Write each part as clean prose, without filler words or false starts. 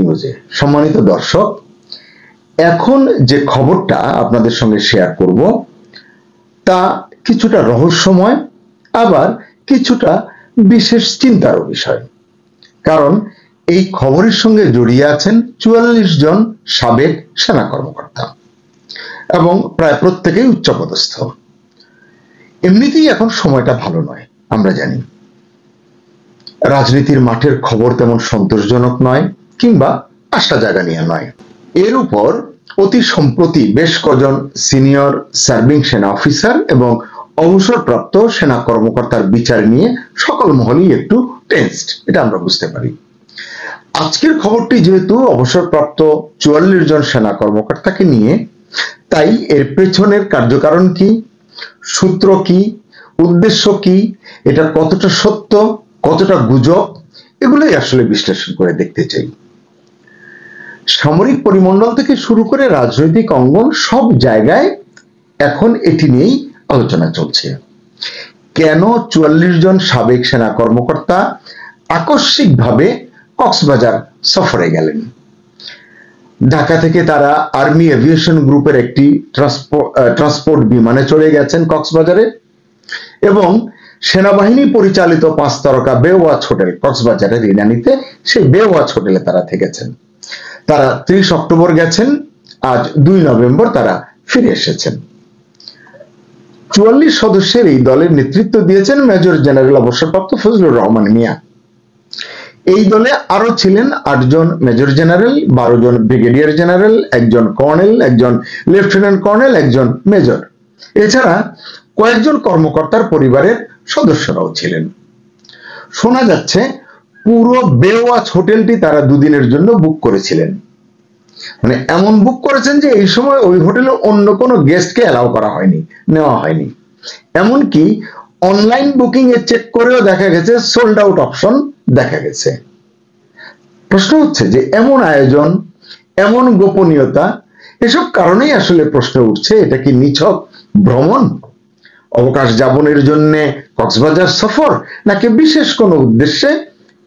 নিউজে। সম্মানিত দর্শক, এখন যে খবরটা আপনাদের সঙ্গে শেয়ার করব তা কিছুটা রহস্যময়, আবার কিছুটা বিশেষ চিন্তারও বিষয়। কারণ এই খবরের সঙ্গে জড়িয়ে আছেন 44 জন সাবেক সেনা কর্মকর্তা এবং প্রায় প্রত্যেকেই উচ্চপদস্থ। এমনিতেই এখন সময়টা ভালো নয়, আমরা জানি। রাজনীতির মাঠের খবর তেমন সন্তোষজনক নয়, কিংবা আশা জাগা নিয়ে নয়। এর উপর অতি সম্প্রতি বেশ কজন সিনিয়র সার্ভিং সেনা অফিসার এবং অবসরপ্রাপ্ত সেনা কর্মকর্তার বিচার নিয়ে সকল মহলই একটু টেন্সড, এটা আমরা বুঝতে পারি। আজকের খবরটি যেহেতু অবসরপ্রাপ্ত 44 জন সেনা কর্মকর্তাকে নিয়ে, তাই এর পেছনের কার্যকারণ কি, সূত্র কি, উদ্দেশ্য কি, এটা কতটা সত্য, কতটা গুজব, এগুলোই আসলে বিশ্লেষণ করে দেখতে চাই। সামরিক পরিমণ্ডল থেকে শুরু করে রাজনৈতিক অঙ্গন, সব জায়গায় এখন এটি নিয়েই আলোচনা চলছে। কেন 44 জন সাবেক সেনা কর্মকর্তা আকস্মিকভাবে কক্সবাজার সফরে গেলেন? ঢাকা থেকে তারা আর্মি এভিয়েশন গ্রুপের একটি ট্রান্সপোর্ট বিমানে চলে গেছেন কক্সবাজারে, এবং সেনাবাহিনী পরিচালিত 5 তারকা বেওয়াচ হোটেল কক্সবাজারের রিনানিতে, সেই বেওয়াচ হোটেলে তারা থেকেছেন। তারা 30 অক্টোবর গেছেন, আজ 2 নভেম্বর তারা ফিরে এসেছেন। 44 সদস্যের এই দলের নেতৃত্ব দিয়েছেন মেজর জেনারেল অবসরপ্রাপ্ত ফজলুর রহমান মিয়া। এই দলে আরো ছিলেন 8 জন মেজর জেনারেল, 12 জন ব্রিগেডিয়ার জেনারেল, 1 জন কর্নেল, 1 জন লেফটেন্যান্ট কর্নেল, 1 জন মেজর। এছাড়া কয়েকজন কর্মকর্তার পরিবারের সদস্যরাও ছিলেন। শোনা যাচ্ছে পুরো বেওয়াচ হোটেলটি তারা 2 দিনের জন্য বুক করেছিলেন। মানে এমন বুক করেছেন যে এই সময় ওই হোটেলে অন্য কোনো গেস্টকে অ্যালাউ করা হয়নি, নেওয়া হয়নি। এমনকি অনলাইন বুকিং এ চেক করেও দেখা গেছে সোল্ড আউট অপশন দেখা গেছে। প্রশ্ন হচ্ছে যে এমন আয়োজন, এমন গোপনীয়তা, এসব কারণেই আসলে প্রশ্ন উঠছে, এটা কি নিছক ভ্রমণ, অবকাশ যাপনের জন্য কক্সবাজার সফর, নাকি বিশেষ কোনো উদ্দেশ্যে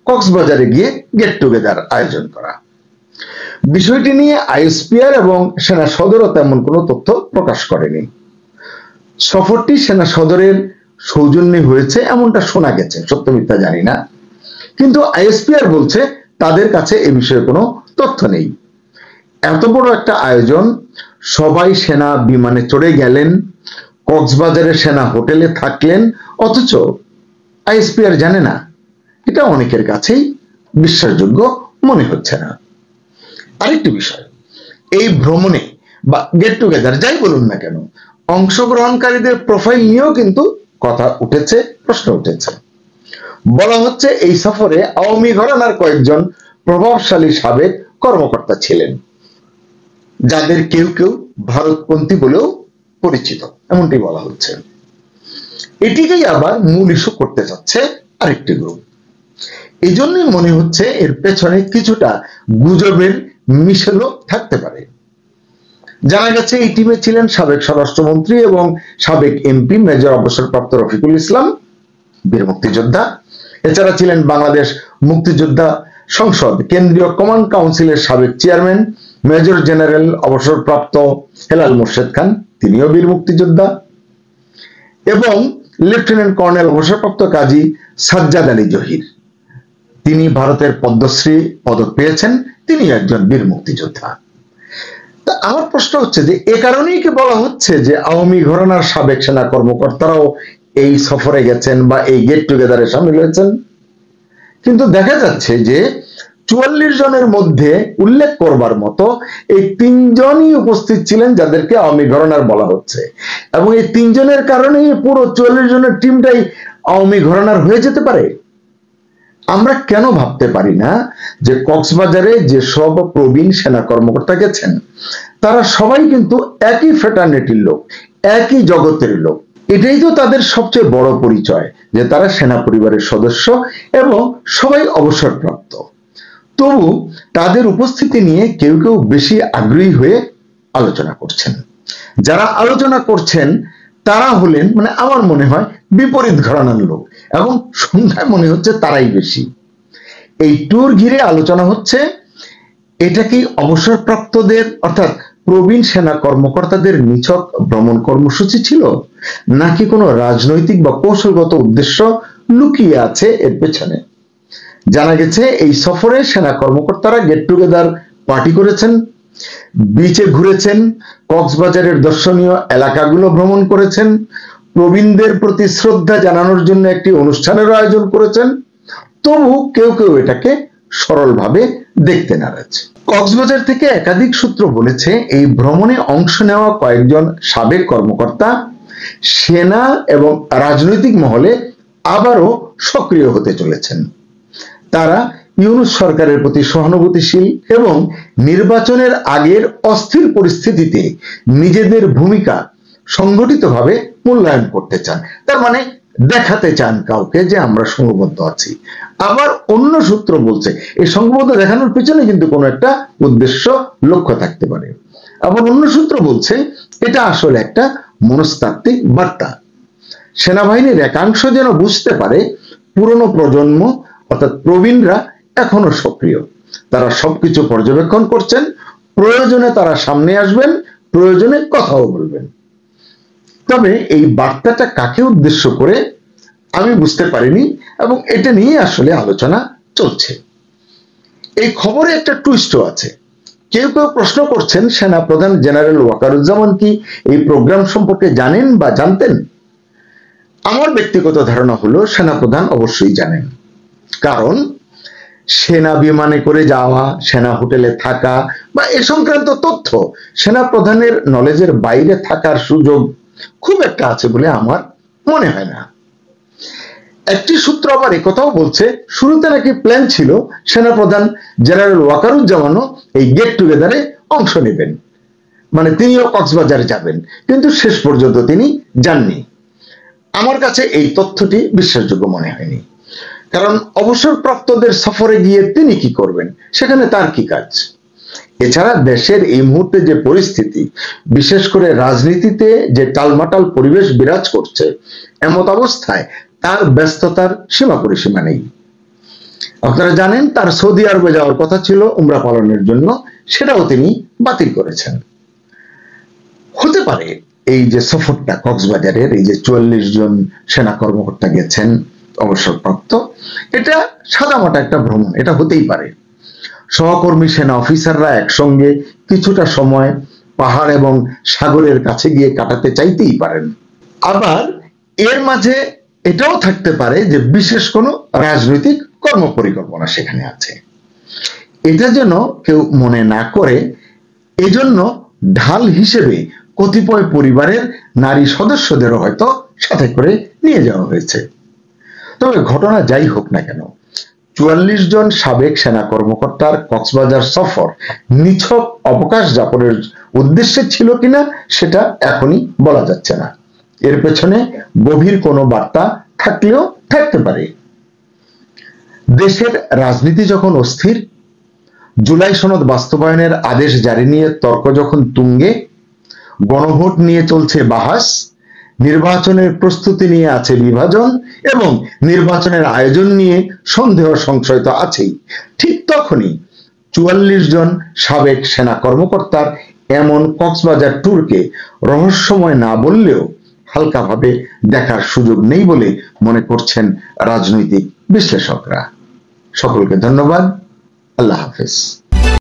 কক্সবাজারে গিয়ে গেট টুগেদার আয়োজন করা? বিষয়টি নিয়ে আইএসপিআর এবং সেনা সদরও তেমন কোনো তথ্য প্রকাশ করেনি। সফরটি সেনা সদরের সৌজন্যে হয়েছে এমনটা শোনা গেছে, সত্য মিথ্যা জানি না, কিন্তু আইএসপিআর বলছে তাদের কাছে এ বিষয়ে কোনো তথ্য নেই। এত বড় একটা আয়োজন, সবাই সেনা বিমানে চড়ে গেলেন, কক্সবাজারে সেনা হোটেলে থাকলেন, অথচ আইএসপিআর জানে না, এটা অনেকের কাছেই বিশ্বাসযোগ্য মনে হচ্ছে না। আরেকটি বিষয়, এই ভ্রমণে বা গেট টুগেদার যাই বলুন না কেন, অংশগ্রহণকারীদের প্রোফাইল নিয়েও কিন্তু কথা উঠেছে, প্রশ্ন উঠেছে। বলা হচ্ছে এই সফরে আওয়ামী ঘরানার কয়েকজন প্রভাবশালী সাবেক কর্মকর্তা ছিলেন, যাদের কেউ কেউ ভারতপন্থী বলেও পরিচিত, এমনটি বলা হচ্ছে। এটিকেই আবার মূল ইস্যু করতে চাচ্ছে আরেকটি গ্রুপ। এই জন্যই মনে হচ্ছে এর পেছনে কিছুটা গুজবের মিশেলও থাকতে পারে। জানা গেছে এই টিমে ছিলেন সাবেক স্বরাষ্ট্রমন্ত্রী এবং সাবেক এমপি মেজর অবসরপ্রাপ্ত রফিকুল ইসলাম, বীর মুক্তিযোদ্ধা। এছাড়া ছিলেন বাংলাদেশ মুক্তিযোদ্ধা সংসদ কেন্দ্রীয় কমান্ড কাউন্সিলের সাবেক চেয়ারম্যান মেজর জেনারেল অবসরপ্রাপ্ত হেলাল মোর্শেদ খান, তিনিও বীর মুক্তিযোদ্ধা, এবং লেফটেন্যান্ট কর্নেল অবসরপ্রাপ্ত কাজী সাজ্জাদ আলী জহির, তিনি ভারতের পদ্মশ্রী পদক পেয়েছেন, তিনি একজন বীর মুক্তিযোদ্ধা। তা আমার প্রশ্ন হচ্ছে যে এ কারণেই কি বলা হচ্ছে যে আওয়ামী ঘরানার সাবেক সেনা কর্মকর্তারাও এই সফরে গেছেন বা এই গেট টুগেদারে সামিল হয়েছেন? কিন্তু দেখা যাচ্ছে যে 44 জনের মধ্যে উল্লেখ করবার মতো এই 3 জনই উপস্থিত ছিলেন যাদেরকে আওয়ামী ঘরানার বলা হচ্ছে, এবং এই 3 জনের কারণেই পুরো 44 জনের টিমটাই আওয়ামী ঘরানার হয়ে যেতে পারে। আমরা কেন ভাবতে পারি না যে কক্সবাজারে যে সব প্রবীণ সেনা কর্মকর্তা গেছেন তারা সবাই কিন্তু একই ফ্রেটার্নিটির লোক, একই জগতের লোক। এটাই তো তাদের সবচেয়ে বড় পরিচয় যে তারা সেনা পরিবারের সদস্য এবং সবাই অবসরপ্রাপ্ত। তবু তাদের উপস্থিতি নিয়ে কেউ কেউ বেশি আগ্রহী হয়ে আলোচনা করছেন। যারা আলোচনা করছেন তারা হলেন, মানে আমার মনে হয়, বিপরীত ঘরানার লোক, এবং সংখ্যায় মনে হচ্ছে তারাই বেশি। এই ট্যুর ঘিরে আলোচনা হচ্ছে এটা কি অবসরপ্রাপ্তদের অর্থাৎ প্রবীণ সেনা কর্মকর্তাদের নিছক ভ্রমণ কর্মসূচি ছিল, নাকি কোনো রাজনৈতিক বা কৌশলগত উদ্দেশ্য লুকিয়ে আছে এর পেছনে? জানা গেছে এই সফরে সেনা কর্মকর্তারা গেট টুগেদার পার্টি করেছেন, বিচে ঘুরেছেন, কক্সবাজারের দর্শনীয় এলাকাগুলো ভ্রমণ করেছেন, প্রবীণদের প্রতি শ্রদ্ধা জানানোর জন্য একটি অনুষ্ঠানের আয়োজন করেছেন। তবু কেউ কেউ এটাকে সরলভাবে দেখতে নারাজ। কক্সবাজার থেকে একাধিক সূত্র বলেছে এই ভ্রমণে অংশ নেওয়া কয়েকজন সাবেক কর্মকর্তা সেনা এবং রাজনৈতিক মহলে আবারও সক্রিয় হতে চলেছেন। তারা ইউনূস সরকারের প্রতি সহানুভূতিশীল এবং নির্বাচনের আগের অস্থির পরিস্থিতিতে নিজেদের ভূমিকা সংগঠিতভাবে মূল্যায়ন করতে চান। তার মানে দেখাতে চান কাউকে যে আমরা সংঘবদ্ধ আছি। আবার অন্য সূত্র বলছে এই সংঘবদ্ধ দেখানোর পেছনে কিন্তু কোনো একটা উদ্দেশ্য লক্ষ্য থাকতে পারে। আবার অন্য সূত্র বলছে এটা আসলে একটা মনস্তাত্ত্বিক বার্তা। সেনাবাহিনীর একাংশ যেন বুঝতে পারে পুরনো প্রজন্ম অর্থাৎ প্রবীণরা এখনো সক্রিয়, তারা সবকিছু পর্যবেক্ষণ করছেন, প্রয়োজনে তারা সামনে আসবেন, প্রয়োজনে কথাও বলবেন। তবে এই বার্তাটা কাকে উদ্দেশ্য করে আমি বুঝতে পারিনি এবং এটা নিয়ে আসলে আলোচনা চলছে। এই খবরে একটা টুইস্টও আছে। কেউ কেউ প্রশ্ন করছেন সেনা প্রধান জেনারেল ওয়াকারুজ্জামান কি এই প্রোগ্রাম সম্পর্কে জানেন বা জানতেন? আমার ব্যক্তিগত ধারণা হলো সেনাপ্রধান অবশ্যই জানেন, কারণ সেনা বিমানে করে যাওয়া, সেনা হোটেলে থাকা বা এ সংক্রান্ত তথ্য সেনাপ্রধানের নলেজের বাইরে থাকার সুযোগ খুব একটা আছে বলে আমার মনে হয় না। একটি সূত্র আবার একথাও বলছে শুরুতে নাকি প্ল্যান ছিল সেনাপ্রধান জেনারেল ওয়াকারুজ্জামানও এই গেট টুগেদারে অংশ নেবেন, মানে তিনিও কক্সবাজারে যাবেন, কিন্তু শেষ পর্যন্ত তিনি যাননি। আমার কাছে এই তথ্যটি বিশ্বাসযোগ্য মনে হয়নি, কারণ অবসরপ্রাপ্তদের সফরে গিয়ে তিনি কি করবেন, সেখানে তার কি কাজ? এছাড়া দেশের এই মুহূর্তে যে পরিস্থিতি, বিশেষ করে রাজনীতিতে যে টালমাটাল পরিবেশ বিরাজ করছে, এমত অবস্থায় তার ব্যস্ততার সীমা পরিসীমা নেই। আপনারা জানেন তার সৌদি আরবে যাওয়ার কথা ছিল উমরা পালনের জন্য, সেটাও তিনি বাতিল করেছেন। হতে পারে এই যে সফরটা কক্সবাজারের, এই যে 44 জন সেনা কর্মকর্তা গেছেন অবসরপ্রাপ্ত, এটা সাদামাটা একটা ভ্রমণ, এটা হতেই পারে। সহকর্মী সেনা অফিসাররা একসঙ্গে কিছুটা সময় পাহাড় এবং সাগরের কাছে গিয়ে কাটাতে চাইতেই পারেন। আবার এর মাঝে এটাও থাকতে পারে যে বিশেষ কোনো রাজনৈতিক কর্মপরিকল্পনা সেখানে আছে। এটা যেন কেউ মনে না করে এজন্য ঢাল হিসেবে কতিপয় পরিবারের নারী সদস্যদেরও হয়তো সাথে করে নিয়ে যাওয়া হয়েছে। তবে ঘটনা যাই হোক না কেন, 44 জন সাবেক সেনা কর্মকর্তার কক্সবাজার সফর নিছক অবকাশ যাপনের উদ্দেশ্যে ছিল কিনা সেটা এখনই বলা যাচ্ছে না। এর পেছনে গভীর কোনো বার্তা থাকলেও থাকতে পারে। দেশের রাজনীতি যখন অস্থির, জুলাই সনদ বাস্তবায়নের আদেশ জারি নিয়ে তর্ক যখন তুঙ্গে, গণভোট নিয়ে চলছে বাহাস, নির্বাচনের প্রস্তুতি নিয়ে আছে বিভাজন এবং নির্বাচনের আয়োজন নিয়ে সন্দেহ সংশয় তো আছেই, ঠিক তখনই 44 জন সাবেক সেনা কর্মকর্তার এমন কক্সবাজার ট্যুরকে রহস্যময় না বললেও হালকাভাবে দেখার সুযোগ নেই বলে মনে করছেন রাজনৈতিক বিশ্লেষকরা। সকলকে ধন্যবাদ। আল্লাহ হাফেজ।